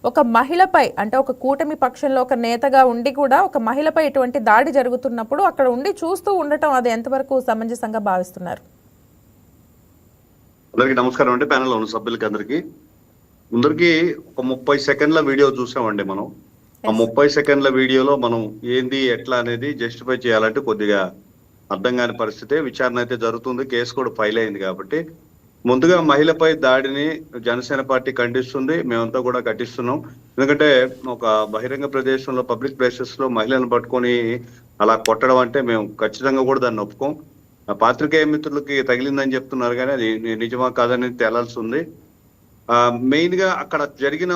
ఒక మహిళపై అంటే ఒక కూటమి పక్షంలో ఒక నేతగా ఉండి కూడా ఒక మహిళపై ఇటువంటి దాడి జరుగుతున్నప్పుడు అక్కడ ఉండి చూస్తూ ఉండటం అది ఎంతవరకు సమంజసంగా భావిస్తున్నారు? అందరికి నమస్కారం అండి. ప్యానెల్ ఉన్న సభ్యులకి అందరికి ఒక 30 సెకండ్ల వీడియో చూసామండి. మనం ఆ 30 సెకండ్ల వీడియోలో మనం ఏంది ఎట్లా అనేది జస్టిఫై చేయాలంటే కొద్దిగా అర్థం కాని పరిస్థితి. విచారణ అయితే జరుగుతుంది, కేసు కూడా ఫైల్ అయింది. కాబట్టి ముందుగా మహిళపై దాడిని జనసేన పార్టీ ఖండిస్తుంది, మేమంతా కూడా ఖండిస్తున్నాం. ఎందుకంటే ఒక బహిరంగ ప్రదేశంలో, పబ్లిక్ ప్లేసెస్ లో మహిళలను పట్టుకొని అలా కొట్టడం అంటే మేము ఖచ్చితంగా కూడా దాన్ని ఒప్పుకోం. పాత్రికేయ మిత్రులకి తగిలిందని చెప్తున్నారు, కానీ అది నిజమా కాదని తేలాల్సి ఉంది. మెయిన్ గా అక్కడ జరిగిన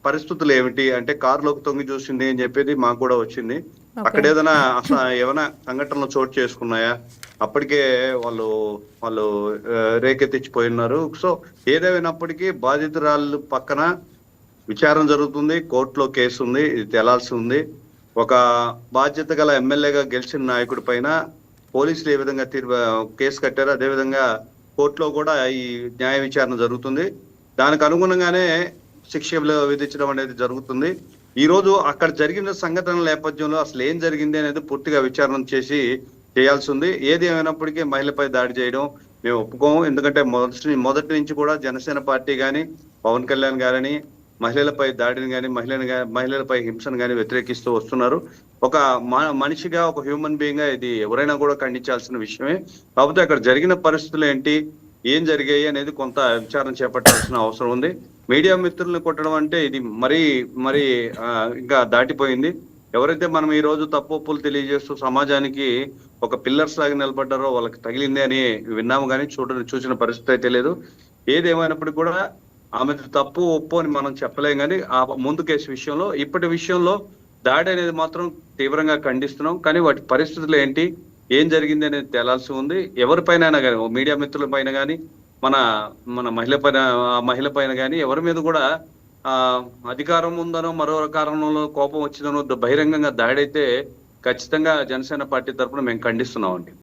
పరిస్థితులు ఏమిటి అంటే, కారులోకి తొంగి చూసింది అని చెప్పేది మాకు కూడా వచ్చింది. అక్కడ ఏదైనా ఏమైనా సంఘటనలు చోటు చేసుకున్నాయా, అప్పటికే వాళ్ళు రేకెత్తిచ్చిపోయినారు. సో ఏదేమైనప్పటికీ బాధితురాళ్ళు పక్కన విచారణ జరుగుతుంది, కోర్టులో కేసు ఉంది, ఇది తేలాల్సి ఉంది. ఒక బాధ్యత గల ఎమ్మెల్యేగా గెలిచిన నాయకుడి పైన పోలీసులు ఏ విధంగా కేసు కట్టారో అదే విధంగా కోర్టులో కూడా ఈ న్యాయ విచారణ జరుగుతుంది. దానికి అనుగుణంగానే శిక్ష విధించడం అనేది జరుగుతుంది. ఈ రోజు అక్కడ జరిగిన సంఘటనల నేపథ్యంలో అసలు ఏం జరిగింది అనేది పూర్తిగా విచారణ చేయాల్సి ఉంది. ఏది ఏమైనప్పటికీ మహిళపై దాడి చేయడం మేము ఒప్పుకోము. ఎందుకంటే మొదటి నుంచి కూడా జనసేన పార్టీ కానీ, పవన్ కళ్యాణ్ గారని మహిళలపై దాడిని కానీ, మహిళలపై హింసను కానీ వ్యతిరేకిస్తూ వస్తున్నారు. ఒక మనిషిగా, ఒక హ్యూమన్ బీయింగ్ గా ఇది ఎవరైనా కూడా ఖండించాల్సిన విషయమే. కాకపోతే అక్కడ జరిగిన పరిస్థితులు ఏంటి, ఏం జరిగాయి అనేది కొంత విచారణ చేపట్టాల్సిన అవసరం ఉంది. మీడియా మిత్రులను కొట్టడం అంటే ఇది మరీ ఇంకా దాటిపోయింది. ఎవరైతే మనం ఈ రోజు తప్పులు తెలియజేస్తూ సమాజానికి ఒక పిల్లర్స్ లాగా నిలబడ్డారో వాళ్ళకి తగిలింది అని విన్నాము, కానీ చూసిన పరిస్థితి అయితే లేదు. ఏదేమైనప్పటికీ కూడా ఆమె తప్పు ఒప్పు అని మనం చెప్పలేం. కానీ ఆ ముందు కేసు విషయంలో, ఇప్పటి విషయంలో దాడి అనేది మాత్రం తీవ్రంగా ఖండిస్తున్నాం. కానీ వాటి పరిస్థితులు ఏంటి, ఏం జరిగింది అనేది తేలాల్సి ఉంది. ఎవరిపైన కానీ, మీడియా మిత్రుల పైన కానీ, మన మహిళ పైన కానీ ఎవరి మీద కూడా అధికారం ఉందనో మరో కారణంలో కోపం వచ్చిందనో బహిరంగంగా దాడి అయితే ఖచ్చితంగా జనసేన పార్టీ తరఫున మేము ఖండిస్తున్నామండి.